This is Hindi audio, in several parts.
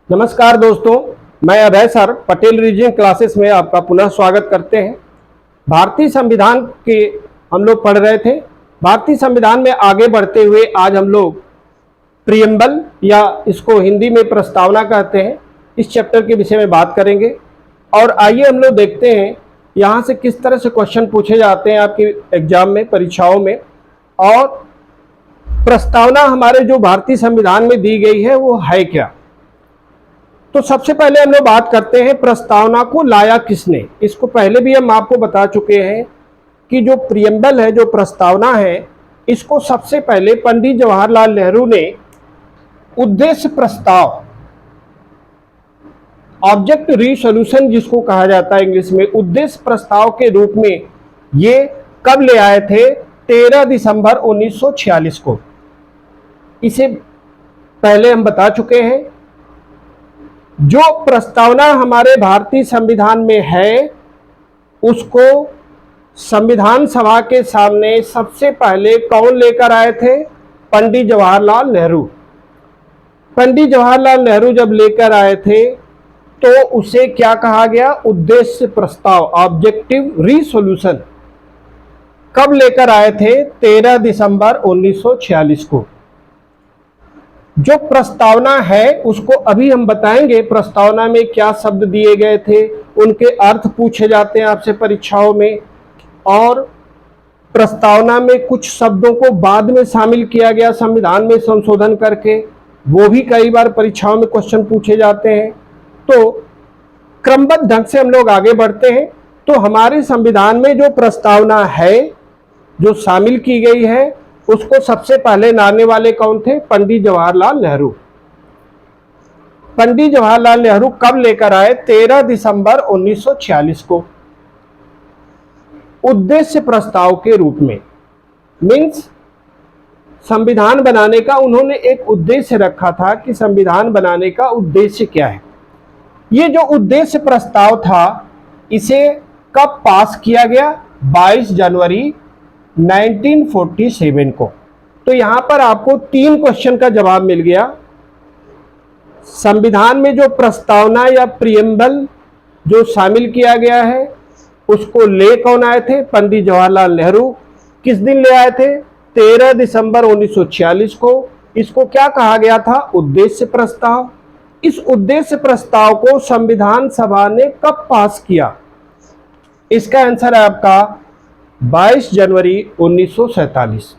नमस्कार दोस्तों, मैं अभय सर पटेल रीजनिंग क्लासेस में आपका पुनः स्वागत करते हैं। भारतीय संविधान के हम लोग पढ़ रहे थे। भारतीय संविधान में आगे बढ़ते हुए आज हम लोग प्रीएम्बल या इसको हिंदी में प्रस्तावना कहते हैं, इस चैप्टर के विषय में बात करेंगे। और आइए हम लोग देखते हैं यहाँ से किस तरह से क्वेश्चन पूछे जाते हैं आपके एग्जाम में, परीक्षाओं में। और प्रस्तावना हमारे जो भारतीय संविधान में दी गई है वो है क्या। तो सबसे पहले हम लोग बात करते हैं प्रस्तावना को लाया किसने। इसको पहले भी हम आपको बता चुके हैं कि जो प्रीएम्बल है, जो प्रस्तावना है, इसको सबसे पहले पंडित जवाहरलाल नेहरू ने उद्देश्य प्रस्ताव, ऑब्जेक्ट रिसोल्यूशन जिसको कहा जाता है इंग्लिश में, उद्देश्य प्रस्ताव के रूप में ये कब ले आए थे? 13 दिसंबर 1946 को। इसे पहले हम बता चुके हैं। जो प्रस्तावना हमारे भारतीय संविधान में है उसको संविधान सभा के सामने सबसे पहले कौन लेकर आए थे? पंडित जवाहरलाल नेहरू। पंडित जवाहरलाल नेहरू जब लेकर आए थे तो उसे क्या कहा गया? उद्देश्य प्रस्ताव, ऑब्जेक्टिव रिसोल्यूशन। कब लेकर आए थे? 13 दिसंबर 1946 को। जो प्रस्तावना है उसको अभी हम बताएंगे। प्रस्तावना में क्या शब्द दिए गए थे, उनके अर्थ पूछे जाते हैं आपसे परीक्षाओं में। और प्रस्तावना में कुछ शब्दों को बाद में शामिल किया गया संविधान में संशोधन करके, वो भी कई बार परीक्षाओं में क्वेश्चन पूछे जाते हैं। तो क्रमबद्ध ढंग से हम लोग आगे बढ़ते हैं। तो हमारे संविधान में जो प्रस्तावना है, जो शामिल की गई है, उसको सबसे पहले लाने वाले कौन थे? पंडित जवाहरलाल नेहरू। पंडित जवाहरलाल नेहरू कब लेकर आए? 13 दिसंबर 1946 को, उद्देश्य प्रस्ताव के रूप में। मीन्स संविधान बनाने का उन्होंने एक उद्देश्य रखा था कि संविधान बनाने का उद्देश्य क्या है। ये जो उद्देश्य प्रस्ताव था, इसे कब पास किया गया? 22 जनवरी 1947 को। तो यहां पर आपको 3 क्वेश्चन का जवाब मिल गया। संविधान में जो प्रस्तावना या प्रीएम्बल जो शामिल किया गया है उसको ले कौन आए थे? पंडित जवाहरलाल नेहरू। किस दिन ले आए थे? 13 दिसंबर 1946 को। इसको क्या कहा गया था? उद्देश्य प्रस्ताव। इस उद्देश्य प्रस्ताव को संविधान सभा ने कब पास किया? इसका आंसर है आपका 22 जनवरी 1947।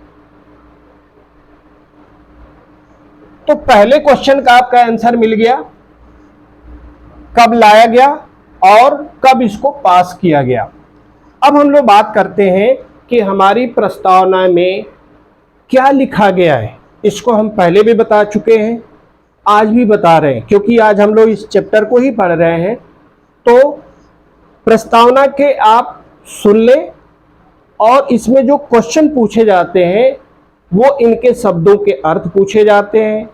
तो पहले क्वेश्चन का आपका आंसर मिल गया, कब लाया गया और कब इसको पास किया गया। अब हम लोग बात करते हैं कि हमारी प्रस्तावना में क्या लिखा गया है। इसको हम पहले भी बता चुके हैं, आज भी बता रहे हैं, क्योंकि आज हम लोग इस चैप्टर को ही पढ़ रहे हैं। तो प्रस्तावना के आप सुन लें और इसमें जो क्वेश्चन पूछे जाते हैं वो इनके शब्दों के अर्थ पूछे जाते हैं।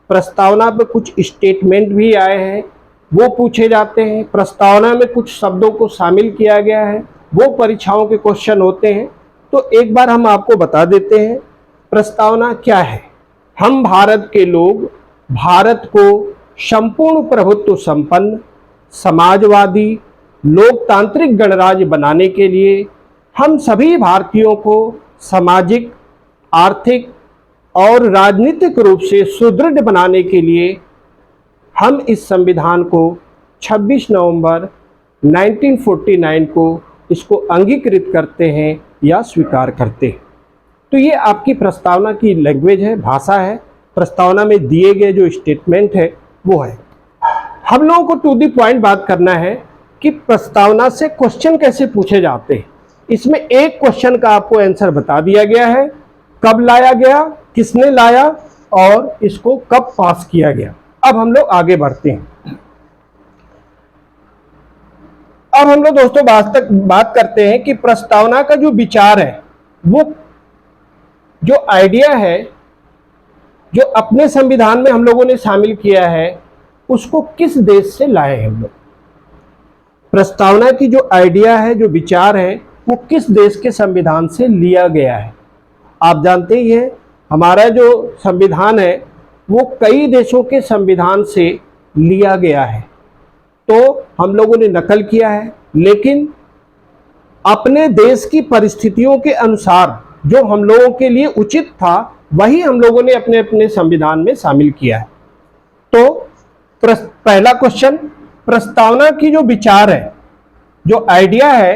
प्रस्तावना पे कुछ स्टेटमेंट भी आए हैं, वो पूछे जाते हैं। प्रस्तावना में कुछ शब्दों को शामिल किया गया है, वो परीक्षाओं के क्वेश्चन होते हैं। तो एक बार हम आपको बता देते हैं प्रस्तावना क्या है। हम भारत के लोग भारत को संपूर्ण प्रभुत्व संपन्न, समाजवादी, लोकतांत्रिक गणराज्य बनाने के लिए हम सभी भारतीयों को सामाजिक, आर्थिक और राजनीतिक रूप से सुदृढ़ बनाने के लिए हम इस संविधान को 26 नवंबर 1949 को इसको अंगीकृत करते हैं या स्वीकार करते हैं। तो ये आपकी प्रस्तावना की लैंग्वेज है, भाषा है। प्रस्तावना में दिए गए जो स्टेटमेंट है वो है। हम लोगों को टू द पॉइंट बात करना है कि प्रस्तावना से क्वेश्चन कैसे पूछे जाते हैं। इसमें एक क्वेश्चन का आपको आंसर बता दिया गया है, कब लाया गया, किसने लाया और इसको कब पास किया गया। अब हम लोग आगे बढ़ते हैं। अब हम लोग दोस्तों बात करते हैं कि प्रस्तावना का जो विचार है, वो जो आइडिया है, जो अपने संविधान में हम लोगों ने शामिल किया है, उसको किस देश से लाए हैं हम लोग। प्रस्तावना की जो आइडिया है, जो विचार है, वो किस देश के संविधान से लिया गया है। आप जानते ही हैं हमारा जो संविधान है वो कई देशों के संविधान से लिया गया है। तो हम लोगों ने नकल किया है, लेकिन अपने देश की परिस्थितियों के अनुसार जो हम लोगों के लिए उचित था वही हम लोगों ने अपने अपने संविधान में शामिल किया है। तो पहला क्वेश्चन, प्रस्तावना की जो विचार है, जो आइडिया है,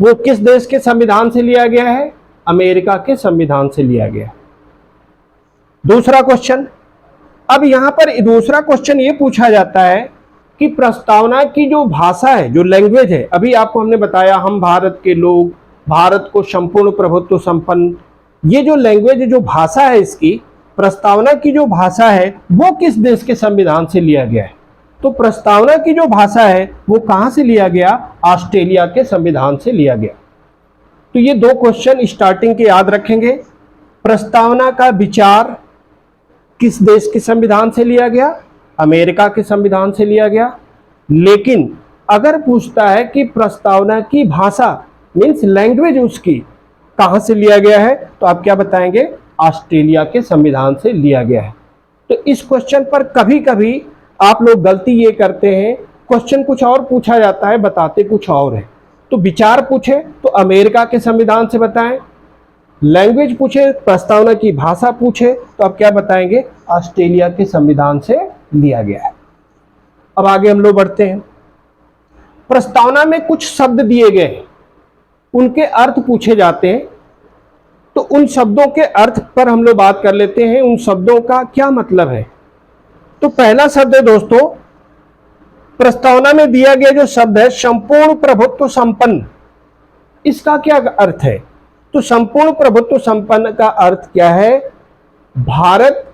वो किस देश के संविधान से लिया गया है? अमेरिका के संविधान से लिया गया है। दूसरा क्वेश्चन, अब यहां पर दूसरा क्वेश्चन ये पूछा जाता है कि प्रस्तावना की जो भाषा है, जो लैंग्वेज है, अभी आपको हमने बताया हम भारत के लोग, भारत को संपूर्ण प्रभुत्व संपन्न, ये जो लैंग्वेज, जो भाषा है इसकी, प्रस्तावना की जो भाषा है वो किस देश के संविधान से लिया गया है? तो प्रस्तावना की जो भाषा है वो कहां से लिया गया? ऑस्ट्रेलिया के संविधान से लिया गया। तो ये दो क्वेश्चन स्टार्टिंग के याद रखेंगे। प्रस्तावना का विचार किस देश के संविधान से लिया गया? अमेरिका के संविधान से लिया गया। लेकिन अगर पूछता है कि प्रस्तावना की भाषा मीन्स लैंग्वेज उसकी कहां से लिया गया है, तो आप क्या बताएंगे? ऑस्ट्रेलिया के संविधान से लिया गया है। तो इस क्वेश्चन पर कभी कभी आप लोग गलती ये करते हैं, क्वेश्चन कुछ और पूछा जाता है, बताते कुछ और है। तो विचार पूछे तो अमेरिका के संविधान से बताएं, लैंग्वेज पूछे, प्रस्तावना की भाषा पूछे, तो आप क्या बताएंगे? ऑस्ट्रेलिया के संविधान से लिया गया है। अब आगे हम लोग बढ़ते हैं। प्रस्तावना में कुछ शब्द दिए गए, उनके अर्थ पूछे जाते हैं। तो उन शब्दों के अर्थ पर हम लोग बात कर लेते हैं, उन शब्दों का क्या मतलब है। तो पहला शब्द है दोस्तों, प्रस्तावना में दिया गया जो शब्द है संपूर्ण प्रभुत्व संपन्न, इसका क्या अर्थ है? तो संपूर्ण प्रभुत्व संपन्न का अर्थ क्या है? भारत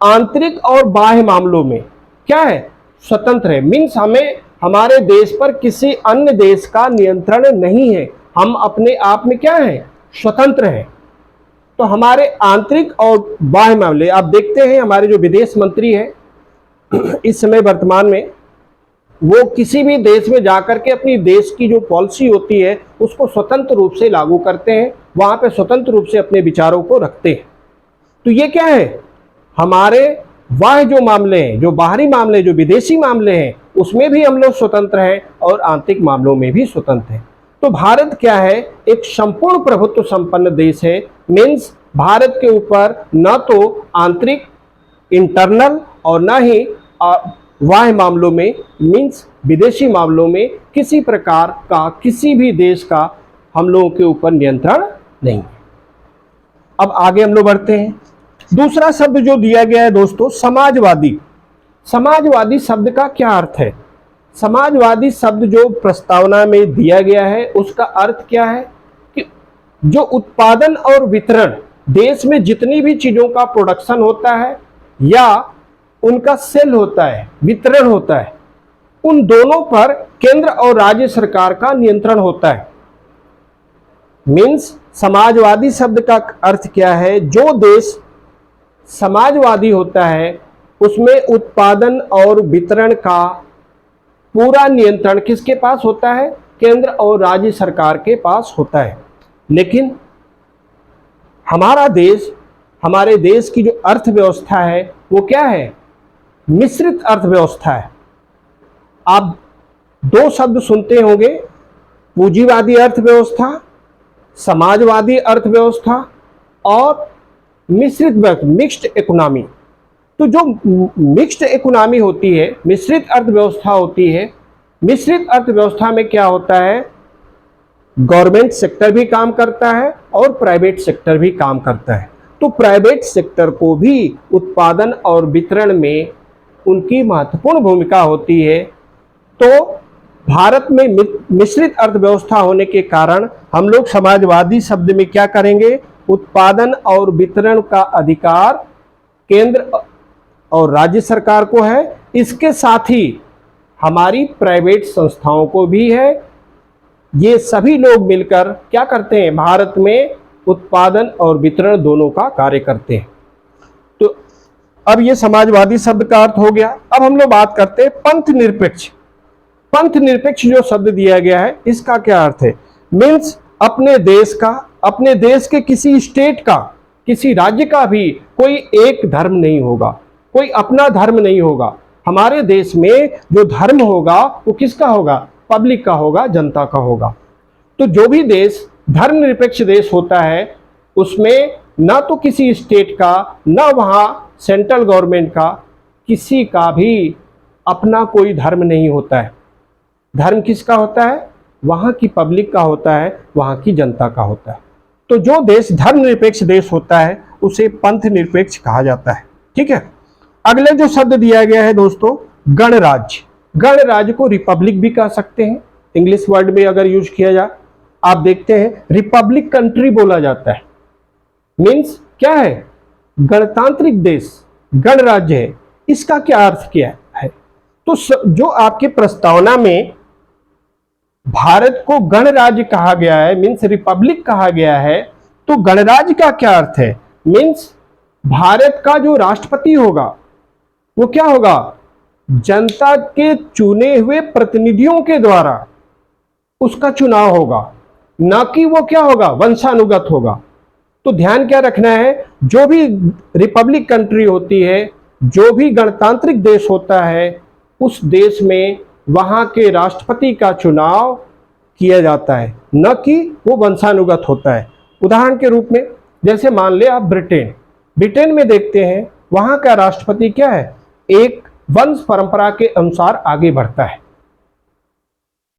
आंतरिक और बाह्य मामलों में क्या है? स्वतंत्र है। मीन्स हमें हमारे देश पर किसी अन्य देश का नियंत्रण नहीं है, हम अपने आप में क्या है? स्वतंत्र हैं। तो हमारे आंतरिक और बाह्य मामले, आप देखते हैं हमारे जो विदेश मंत्री हैं इस समय वर्तमान में, वो किसी भी देश में जाकर के अपनी देश की जो पॉलिसी होती है उसको स्वतंत्र रूप से लागू करते हैं, वहां पे स्वतंत्र रूप से अपने विचारों को रखते हैं। तो ये क्या है? हमारे बाह्य जो मामले हैं, जो बाहरी मामले, जो विदेशी मामले हैं, उसमें भी हम लोग स्वतंत्र हैं और आंतरिक मामलों में भी स्वतंत्र हैं। तो भारत क्या है? एक संपूर्ण प्रभुत्व संपन्न देश है। मीन्स भारत के ऊपर न तो आंतरिक इंटरनल और न ही बाह्य मामलों में मीन्स विदेशी मामलों में किसी प्रकार का, किसी भी देश का हम लोगों के ऊपर नियंत्रण नहीं। अब आगे हम लोग बढ़ते हैं। दूसरा शब्द जो दिया गया है दोस्तों, समाजवादी। समाजवादी शब्द का क्या अर्थ है? समाजवादी शब्द जो प्रस्तावना में दिया गया है उसका अर्थ क्या है? कि जो उत्पादन और वितरण, देश में जितनी भी चीजों का प्रोडक्शन होता है या उनका सेल होता है, वितरण होता है, उन दोनों पर केंद्र और राज्य सरकार का नियंत्रण होता है। मीन्स समाजवादी शब्द का अर्थ क्या है? जो देश समाजवादी होता है उसमें उत्पादन और वितरण का पूरा नियंत्रण किसके पास होता है? केंद्र और राज्य सरकार के पास होता है। लेकिन हमारा देश, हमारे देश की जो अर्थव्यवस्था है वो क्या है? मिश्रित अर्थव्यवस्था है। आप दो शब्द सुनते होंगे, पूंजीवादी अर्थव्यवस्था, समाजवादी अर्थव्यवस्था और मिश्रित, मिक्स्ड इकोनॉमी। तो जो मिक्स्ड इकोनॉमी होती है, मिश्रित अर्थव्यवस्था होती है, मिश्रित अर्थव्यवस्था में क्या होता है? गवर्नमेंट सेक्टर भी काम करता है और प्राइवेट सेक्टर भी काम करता है। तो प्राइवेट सेक्टर को भी उत्पादन और वितरण में उनकी महत्वपूर्ण भूमिका होती है। तो भारत में मिश्रित अर्थव्यवस्था होने के कारण हम लोग समाजवादी शब्द में क्या करेंगे? उत्पादन और वितरण का अधिकार केंद्र और राज्य सरकार को है, इसके साथ ही हमारी प्राइवेट संस्थाओं को भी है। ये सभी लोग मिलकर क्या करते हैं? भारत में उत्पादन और वितरण दोनों का कार्य करते हैं। तो अब ये समाजवादी शब्द का अर्थ हो गया। अब हम लोग बात करते हैं पंथ निरपेक्ष। पंथ निरपेक्ष जो शब्द दिया गया है इसका क्या अर्थ है? मीन्स अपने देश का, अपने देश के किसी स्टेट का, किसी राज्य का भी कोई एक धर्म नहीं होगा, कोई अपना धर्म नहीं होगा। हमारे देश में जो धर्म होगा वो किसका होगा? पब्लिक का होगा, जनता का होगा। तो जो भी देश धर्मनिरपेक्ष देश होता है उसमें ना तो किसी स्टेट का, ना वहाँ सेंट्रल गवर्नमेंट का, किसी का भी अपना कोई धर्म नहीं होता है। धर्म किसका होता है? वहाँ की पब्लिक का होता है, वहाँ की जनता का होता है। तो जो देश धर्मनिरपेक्ष देश होता है उसे पंथ निरपेक्ष कहा जाता है। ठीक है। अगले जो शब्द दिया गया है दोस्तों, गणराज्य। गणराज्य को रिपब्लिक भी कह सकते हैं, इंग्लिश वर्ड में अगर यूज किया जाए। आप देखते हैं रिपब्लिक कंट्री बोला जाता है, मीन्स क्या है? गणतांत्रिक देश, गणराज्य है। इसका क्या अर्थ क्या है? तो जो आपके प्रस्तावना में भारत को गणराज्य कहा गया है, मीन्स रिपब्लिक कहा गया है, तो गणराज्य का क्या अर्थ है? मीन्स भारत का जो राष्ट्रपति होगा वो क्या होगा? जनता के चुने हुए प्रतिनिधियों के द्वारा उसका चुनाव होगा, ना कि वो क्या होगा? वंशानुगत होगा। तो ध्यान क्या रखना है, जो भी रिपब्लिक कंट्री होती है, जो भी गणतांत्रिक देश होता है, उस देश में वहां के राष्ट्रपति का चुनाव किया जाता है, न कि वो वंशानुगत होता है। उदाहरण के रूप में जैसे मान ले आप ब्रिटेन, ब्रिटेन में देखते हैं वहां का राष्ट्रपति क्या है? एक वंश परंपरा के अनुसार आगे बढ़ता है।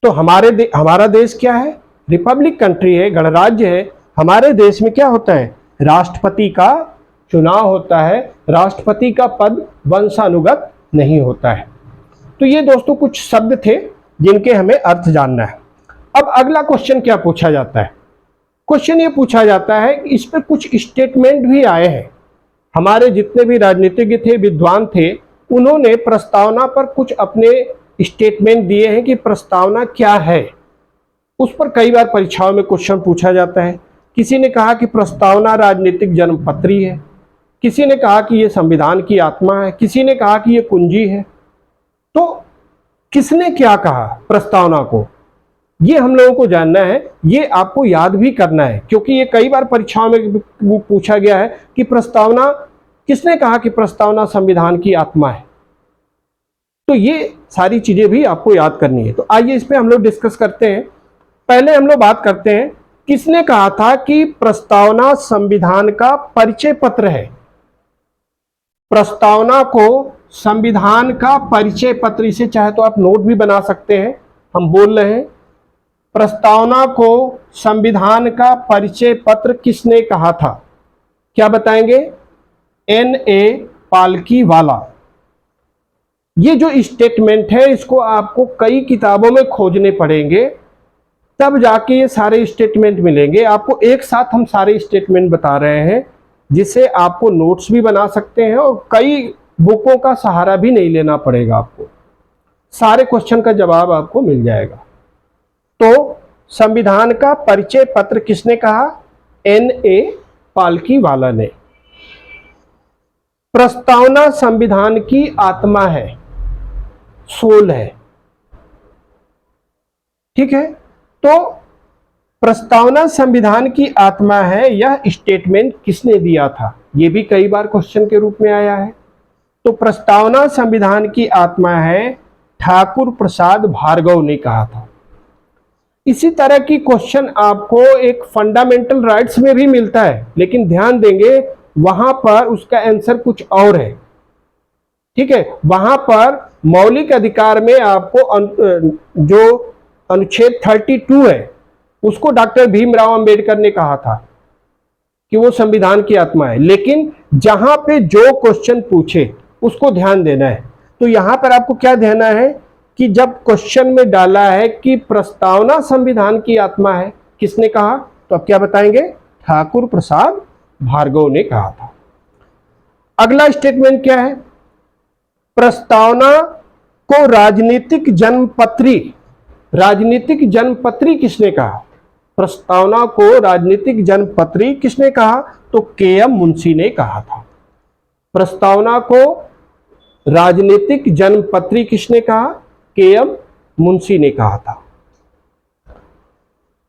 तो हमारा देश क्या है? रिपब्लिक कंट्री है, गणराज्य है। हमारे देश में क्या होता है? राष्ट्रपति का चुनाव होता है, राष्ट्रपति का पद वंशानुगत नहीं होता है। तो ये दोस्तों कुछ शब्द थे जिनके हमें अर्थ जानना है। अब अगला क्वेश्चन क्या पूछा जाता है? क्वेश्चन ये पूछा जाता है, इस पर कुछ स्टेटमेंट भी आए हैं। हमारे जितने भी राजनीतिज्ञ थे, विद्वान थे, उन्होंने प्रस्तावना पर कुछ अपने स्टेटमेंट दिए हैं कि प्रस्तावना क्या है। उस पर कई बार परीक्षाओं में क्वेश्चन पूछा जाता है। किसी ने कहा कि प्रस्तावना राजनीतिक जन्मपत्री है, किसी ने कहा कि ये संविधान की आत्मा है, किसी ने कहा कि ये कुंजी है। तो किसने क्या कहा प्रस्तावना को, ये हम लोगों को जानना है, ये आपको याद भी करना है, क्योंकि ये कई बार परीक्षाओं में पूछा गया है कि प्रस्तावना, किसने कहा कि प्रस्तावना संविधान की आत्मा है। तो ये सारी चीजें भी आपको याद करनी है। तो आइए इस पे हम लोग डिस्कस करते हैं। पहले हम लोग बात करते हैं, किसने कहा था कि प्रस्तावना संविधान का परिचय पत्र है। प्रस्तावना को संविधान का परिचय पत्र, इसे चाहे तो आप नोट भी बना सकते हैं। हम बोल रहे हैं प्रस्तावना को संविधान का परिचय पत्र किसने कहा था? क्या बताएंगे? N.A. पालकीवाला। ये जो स्टेटमेंट है इसको आपको कई किताबों में खोजने पड़ेंगे, तब जाके ये सारे स्टेटमेंट मिलेंगे। आपको एक साथ हम सारे स्टेटमेंट बता रहे हैं, जिसे आपको नोट्स भी बना सकते हैं और कई बुकों का सहारा भी नहीं लेना पड़ेगा। आपको सारे क्वेश्चन का जवाब आपको मिल जाएगा। तो संविधान का परिचय पत्र किसने कहा? N.A. पालकीवाला ने। प्रस्तावना संविधान की आत्मा है, सोल है। ठीक है। तो प्रस्तावना संविधान की आत्मा है, यह स्टेटमेंट किसने दिया था? यह भी कई बार क्वेश्चन के रूप में आया है। तो प्रस्तावना संविधान की आत्मा है, ठाकुर प्रसाद भार्गव ने कहा था। इसी तरह की क्वेश्चन आपको एक फंडामेंटल राइट्स में भी मिलता है, लेकिन ध्यान देंगे वहां पर उसका आंसर कुछ और है। ठीक है। वहां पर मौलिक अधिकार में आपको जो अनुच्छेद 32 है उसको डॉक्टर भीमराव अंबेडकर ने कहा था कि वो संविधान की आत्मा है, लेकिन जहां पे जो क्वेश्चन पूछे उसको ध्यान देना है। तो यहां पर आपको क्या देना है कि जब क्वेश्चन में डाला है कि प्रस्तावना संविधान की आत्मा है, किसने कहा? तो आप क्या बताएंगे? ठाकुर प्रसाद भार्गव ने कहा था। अगला स्टेटमेंट क्या है? प्रस्तावना को राजनीतिक जन्मपत्री, राजनीतिक जन्मपत्री किसने कहा? प्रस्तावना को राजनीतिक जन्मपत्री किसने कहा? तो के.एम. मुंशी ने कहा था। प्रस्तावना को राजनीतिक जन्मपत्री किसने कहा? के.एम. मुंशी ने कहा था।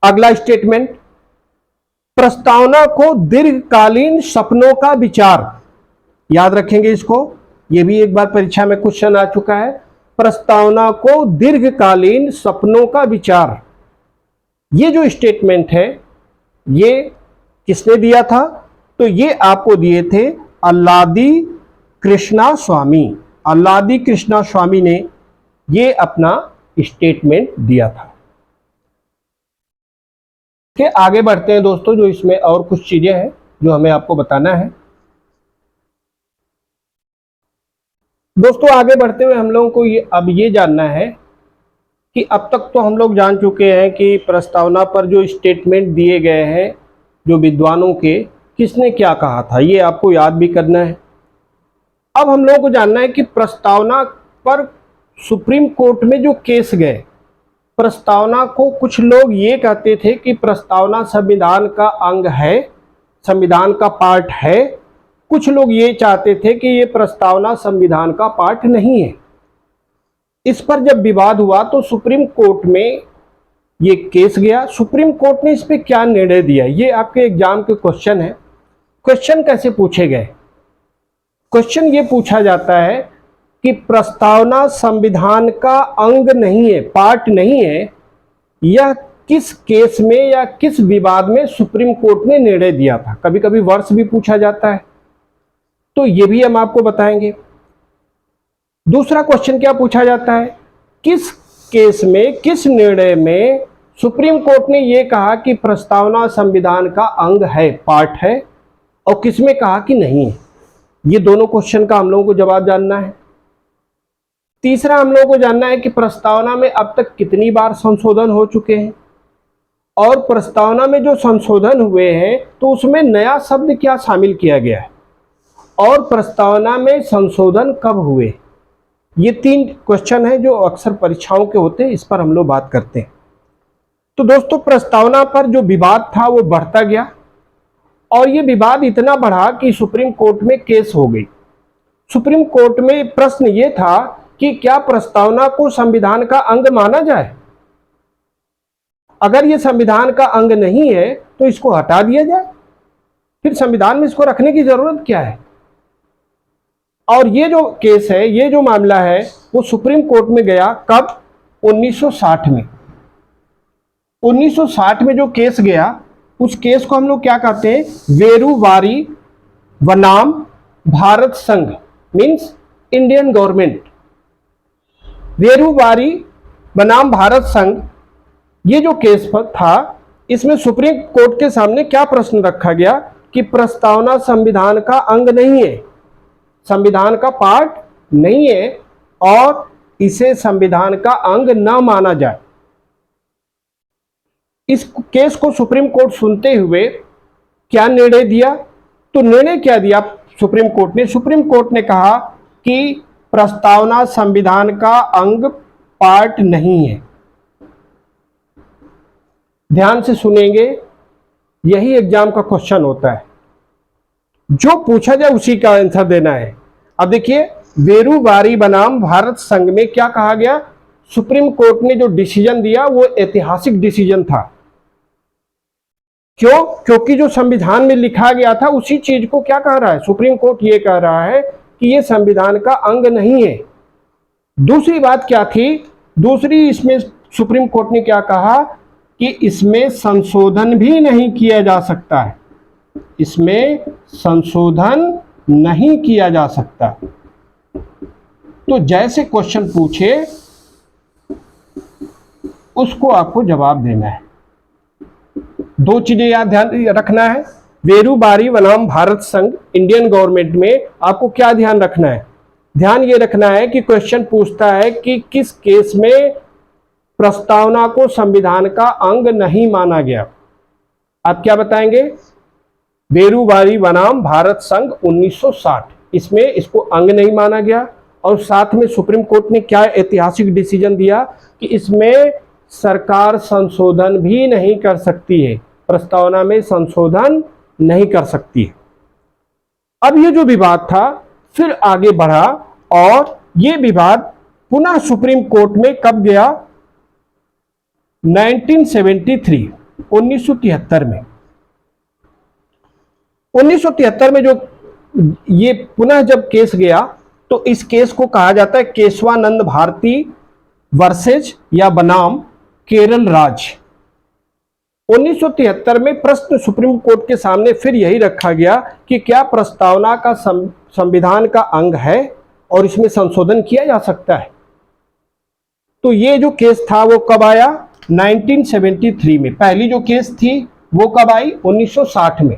अगला स्टेटमेंट, प्रस्तावना को दीर्घकालीन सपनों का विचार, याद रखेंगे इसको, ये भी एक बार परीक्षा में क्वेश्चन आ चुका है। प्रस्तावना को दीर्घकालीन सपनों का विचार, ये जो स्टेटमेंट है ये किसने दिया था? तो ये आपको दिए थे अल्लादी कृष्णा स्वामी। अल्लादी कृष्णा स्वामी ने ये अपना स्टेटमेंट दिया था। के आगे बढ़ते हैं दोस्तों, जो इसमें और कुछ चीजें हैं जो हमें आपको बताना है। दोस्तों आगे बढ़ते हुए हम लोगों को अब ये जानना है कि अब तक तो हम लोग जान चुके हैं कि प्रस्तावना पर जो स्टेटमेंट दिए गए हैं जो विद्वानों के, किसने क्या कहा था, ये आपको याद भी करना है। अब हम लोगों को जानना है कि प्रस्तावना पर सुप्रीम कोर्ट में जो केस गए, प्रस्तावना को कुछ लोग ये कहते थे कि प्रस्तावना संविधान का अंग है, संविधान का पार्ट है। कुछ लोग ये चाहते थे कि ये प्रस्तावना संविधान का पार्ट नहीं है। इस पर जब विवाद हुआ तो सुप्रीम कोर्ट में ये केस गया। सुप्रीम कोर्ट ने इस पे क्या निर्णय दिया, ये आपके एग्जाम के क्वेश्चन है। क्वेश्चन कैसे पूछे गए? क्वेश्चन ये पूछा जाता है कि प्रस्तावना संविधान का अंग नहीं है, पार्ट नहीं है, यह किस केस में या किस विवाद में सुप्रीम कोर्ट ने निर्णय दिया था। कभी कभी वर्ष भी पूछा जाता है, तो ये भी हम आपको बताएंगे। दूसरा क्वेश्चन क्या पूछा जाता है, किस केस में, किस निर्णय में सुप्रीम कोर्ट ने यह कहा कि प्रस्तावना संविधान का अंग है, पार्ट है, और किसमें कहा कि नहीं है। ये दोनों क्वेश्चन का हम लोगों को जवाब जानना है। तीसरा हम लोगों को जानना है कि प्रस्तावना में अब तक कितनी बार संशोधन हो चुके हैं, और प्रस्तावना में जो संशोधन हुए हैं तो उसमें नया शब्द क्या शामिल किया गया है, और प्रस्तावना में संशोधन कब हुए। ये 3 क्वेश्चन है जो अक्सर परीक्षाओं के होते हैं, इस पर हम लोग बात करते हैं। तो दोस्तों प्रस्तावना पर जो विवाद था वो बढ़ता गया, और ये विवाद इतना बढ़ा कि सुप्रीम कोर्ट में केस हो गई। सुप्रीम कोर्ट में प्रश्न ये था कि क्या प्रस्तावना को संविधान का अंग माना जाए। अगर ये संविधान का अंग नहीं है तो इसको हटा दिया जाए, फिर संविधान में इसको रखने की जरूरत क्या है। और ये जो केस है, ये जो मामला है, वो सुप्रीम कोर्ट में गया कब? 1960 में। 1960 में जो केस गया, उस केस को हम लोग क्या कहते हैं, वेरुवारी बनाम भारत संघ, मीन्स इंडियन गवर्नमेंट। वेरुवारी बनाम भारत संघ, ये जो केस था, इसमें सुप्रीम कोर्ट के सामने क्या प्रश्न रखा गया कि प्रस्तावना संविधान का अंग नहीं है, संविधान का पार्ट नहीं है, और इसे संविधान का अंग न माना जाए। इस केस को सुप्रीम कोर्ट सुनते हुए क्या निर्णय दिया? तो निर्णय क्या दिया सुप्रीम कोर्ट ने? सुप्रीम कोर्ट ने कहा कि प्रस्तावना संविधान का अंग, पार्ट नहीं है। ध्यान से सुनेंगे, यही एग्जाम का क्वेश्चन होता है, जो पूछा जाए उसी का आंसर देना है। अब देखिए, वेरुवारी बनाम भारत संघ में क्या कहा गया? सुप्रीम कोर्ट ने जो डिसीजन दिया वो ऐतिहासिक डिसीजन था। क्यों? क्योंकि जो संविधान में लिखा गया था उसी चीज को क्या कह रहा है सुप्रीम कोर्ट? ये कह रहा है कि ये संविधान का अंग नहीं है। दूसरी बात क्या थी? दूसरी, इसमें सुप्रीम कोर्ट ने क्या कहा कि इसमें संशोधन भी नहीं किया जा सकता है, इसमें संशोधन नहीं किया जा सकता। तो जैसे क्वेश्चन पूछे उसको आपको जवाब देना है। 2 चीजें याद ध्यान रखना है। वेरुवारी बनाम भारत संघ, इंडियन गवर्नमेंट में आपको क्या ध्यान रखना है? ध्यान ये रखना है कि क्वेश्चन पूछता है कि किस केस में प्रस्तावना को संविधान का अंग नहीं माना गया। आप क्या बताएंगे? वेरुवारी बनाम भारत संघ 1960, इसमें इसको अंग नहीं माना गया, और साथ में सुप्रीम कोर्ट ने क्या ऐतिहासिक डिसीजन दिया कि इसमें सरकार संशोधन भी नहीं कर सकती है, प्रस्तावना में संशोधन नहीं कर सकती है। अब ये जो विवाद था फिर आगे बढ़ा, और ये विवाद पुनः सुप्रीम कोर्ट में कब गया? 1973, 1973 में। 1973 में जो ये पुनः जब केस गया तो इस केस को कहा जाता है केशवानंद भारती वर्सेज या बनाम केरल राज्य। 1973 में प्रश्न सुप्रीम कोर्ट के सामने फिर यही रखा गया कि क्या प्रस्तावना का संविधान का अंग है और इसमें संशोधन किया जा सकता है। तो ये जो केस था वो कब आया, 1973 में। पहली जो केस थी वो कब आई, 1960 में।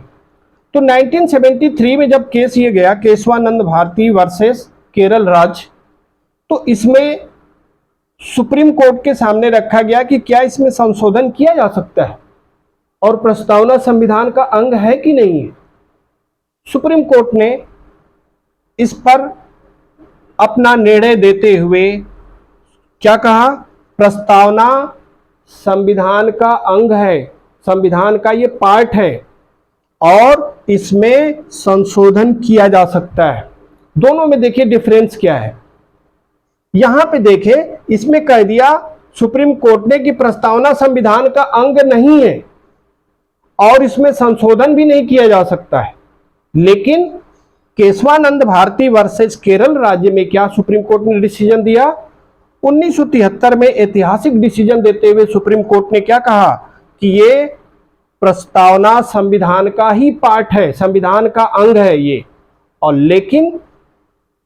तो 1973 में जब केस ये गया केशवानंद भारती वर्सेस केरल राज्य, तो इसमें सुप्रीम कोर्ट के सामने रखा गया कि क्या इसमें संशोधन किया जा सकता है और प्रस्तावना संविधान का अंग है कि नहीं है। सुप्रीम कोर्ट ने इस पर अपना निर्णय देते हुए क्या कहा, प्रस्तावना संविधान का अंग है, संविधान का ये पार्ट है और इसमें संशोधन किया जा सकता है। दोनों में देखिए डिफरेंस क्या है। यहां पे देखिए इसमें कह दिया सुप्रीम कोर्ट ने कि प्रस्तावना संविधान का अंग नहीं है और इसमें संशोधन भी नहीं किया जा सकता है। लेकिन केशवानंद भारती वर्सेस केरल राज्य में क्या सुप्रीम कोर्ट ने डिसीजन दिया, 1973 में ऐतिहासिक डिसीजन देते हुए सुप्रीम कोर्ट ने क्या कहा कि ये प्रस्तावना संविधान का ही पार्ट है, संविधान का अंग है ये, और लेकिन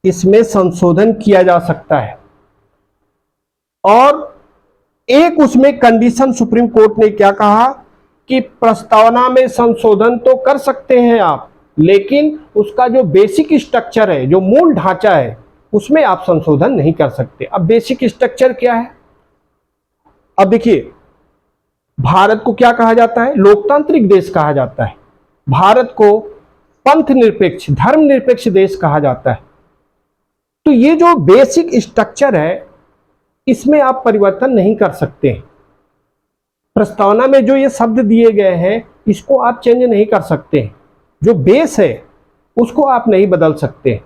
इसमें संशोधन किया जा सकता है। और एक उसमें कंडीशन सुप्रीम कोर्ट ने क्या कहा कि प्रस्तावना में संशोधन तो कर सकते हैं आप, लेकिन उसका जो बेसिक स्ट्रक्चर है, जो मूल ढांचा है, उसमें आप संशोधन नहीं कर सकते। अब बेसिक स्ट्रक्चर क्या है, अब देखिए भारत को क्या कहा जाता है, लोकतांत्रिक देश कहा जाता है। भारत को पंथ निरपेक्ष, धर्मनिरपेक्ष देश कहा जाता है। तो ये जो बेसिक स्ट्रक्चर है इसमें आप परिवर्तन नहीं कर सकते। प्रस्तावना में जो ये शब्द दिए गए हैं इसको आप चेंज नहीं कर सकते। जो बेस है उसको आप नहीं बदल सकते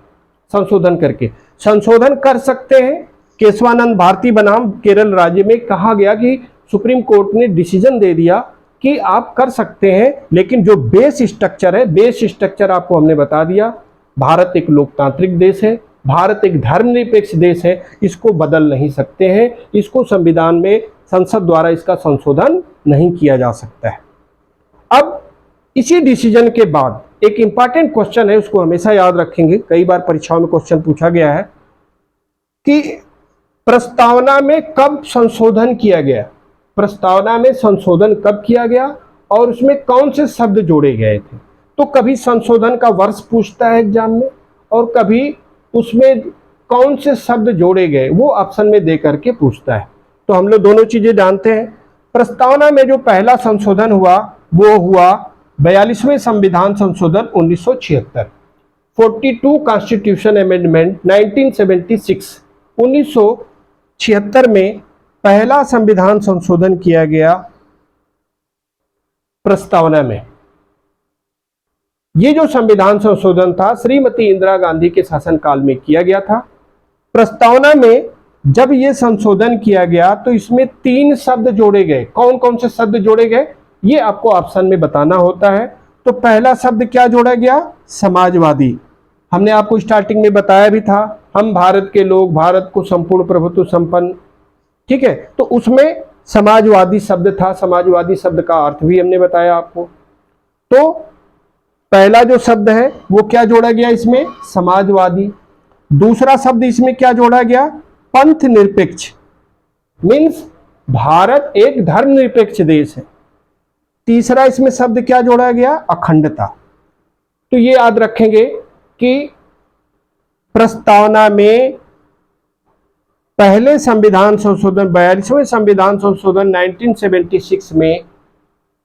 संशोधन करके। संशोधन कर सकते हैं, केशवानंद भारती बनाम केरल राज्य में कहा गया कि सुप्रीम कोर्ट ने डिसीजन दे दिया कि आप कर सकते हैं, लेकिन जो बेस स्ट्रक्चर है, बेस स्ट्रक्चर आपको हमने बता दिया। भारत एक लोकतांत्रिक देश है, भारत एक धर्मनिरपेक्ष देश है, इसको बदल नहीं सकते हैं, इसको संविधान में संसद द्वारा इसका संशोधन नहीं किया जा सकता है। अब इसी डिसीजन के बाद एक इंपॉर्टेंट क्वेश्चन है, उसको हमेशा याद रखेंगे, कई बार परीक्षाओं में क्वेश्चन पूछा गया है कि प्रस्तावना में कब संशोधन किया गया, प्रस्तावना में संशोधन कब किया गया और उसमें कौन से शब्द जोड़े गए थे। तो कभी संशोधन का वर्ष पूछता है एग्जाम में, और कभी उसमें कौन से शब्द जोड़े गए वो ऑप्शन में दे करके पूछता है। तो हम लोग दोनों चीजें जानते हैं। प्रस्तावना में जो पहला संशोधन हुआ वो हुआ 42वें संविधान संशोधन 1976, 42 कॉन्स्टिट्यूशन अमेंडमेंट 1976। 1976 में पहला संविधान संशोधन किया गया प्रस्तावना में। ये जो संविधान संशोधन था श्रीमती इंदिरा गांधी के शासनकाल में किया गया था। प्रस्तावना में जब ये संशोधन किया गया तो इसमें 3 शब्द जोड़े गए। कौन कौन से शब्द जोड़े गए ये आपको ऑप्शन में बताना होता है। तो पहला शब्द क्या जोड़ा गया, समाजवादी। हमने आपको स्टार्टिंग में बताया भी था, हम भारत के लोग, भारत को संपूर्ण प्रभुत्व संपन्न, ठीक है। तो उसमें समाजवादी शब्द था, समाजवादी शब्द का अर्थ भी हमने बताया आपको। तो पहला जो शब्द है वो क्या जोड़ा गया इसमें, समाजवादी। दूसरा शब्द इसमें क्या जोड़ा गया, पंथ निरपेक्ष, मीन्स भारत एक धर्मनिरपेक्ष देश है। तीसरा इसमें शब्द क्या जोड़ा गया, अखंडता। तो ये याद रखेंगे कि प्रस्तावना में पहले संविधान संशोधन 42वें संविधान संशोधन 1976 में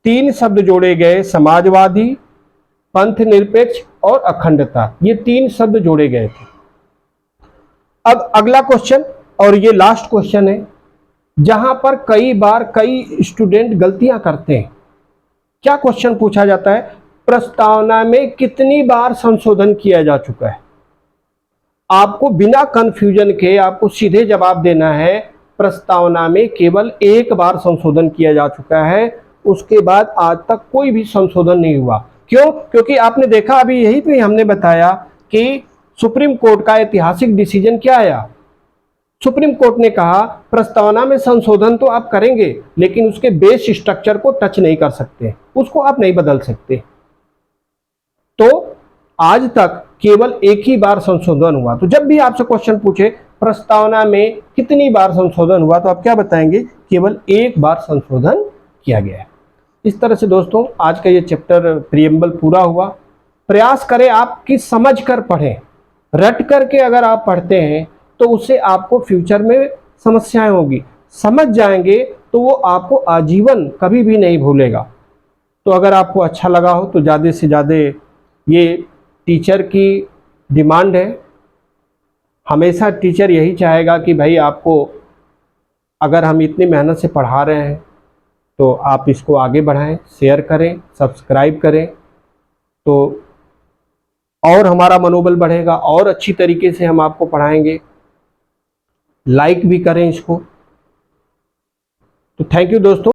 3 शब्द जोड़े गए, समाजवादी, पंथ निरपेक्ष और अखंडता। ये 3 शब्द जोड़े गए थे। अब अगला क्वेश्चन, और ये लास्ट क्वेश्चन है, जहां पर कई बार कई स्टूडेंट गलतियां करते हैं। क्या क्वेश्चन पूछा जाता है, प्रस्तावना में कितनी बार संशोधन किया जा चुका है। आपको बिना कंफ्यूजन के आपको सीधे जवाब देना है, प्रस्तावना में केवल 1 बार संशोधन किया जा चुका है, उसके बाद आज तक कोई भी संशोधन नहीं हुआ। क्यों? क्योंकि आपने देखा अभी यही पे हमने बताया कि सुप्रीम कोर्ट का ऐतिहासिक डिसीजन क्या आया? सुप्रीम कोर्ट ने कहा प्रस्तावना में संशोधन तो आप करेंगे लेकिन उसके बेस स्ट्रक्चर को टच नहीं कर सकते, उसको आप नहीं बदल सकते। तो आज तक केवल एक ही बार संशोधन हुआ। तो जब भी आपसे क्वेश्चन पूछे प्रस्तावना में कितनी बार संशोधन हुआ, तो आप क्या बताएंगे? केवल एक बार संशोधन किया गया है। इस तरह से दोस्तों आज का ये चैप्टर प्रीएम्बल पूरा हुआ। प्रयास करें आप कि समझ कर पढ़ें, रट करके अगर आप पढ़ते हैं तो उससे आपको फ्यूचर में समस्याएं होगी। समझ जाएंगे तो वो आपको आजीवन कभी भी नहीं भूलेगा। तो अगर आपको अच्छा लगा हो तो ज़्यादा से ज़्यादा, ये टीचर की डिमांड है, हमेशा टीचर यही चाहेगा कि भाई आपको, अगर हम इतनी मेहनत से पढ़ा रहे हैं तो आप इसको आगे बढ़ाएं, शेयर करें, सब्सक्राइब करें, तो और हमारा मनोबल बढ़ेगा और अच्छी तरीके से हम आपको पढ़ाएंगे। लाइक भी करें इसको। तो थैंक यू दोस्तों।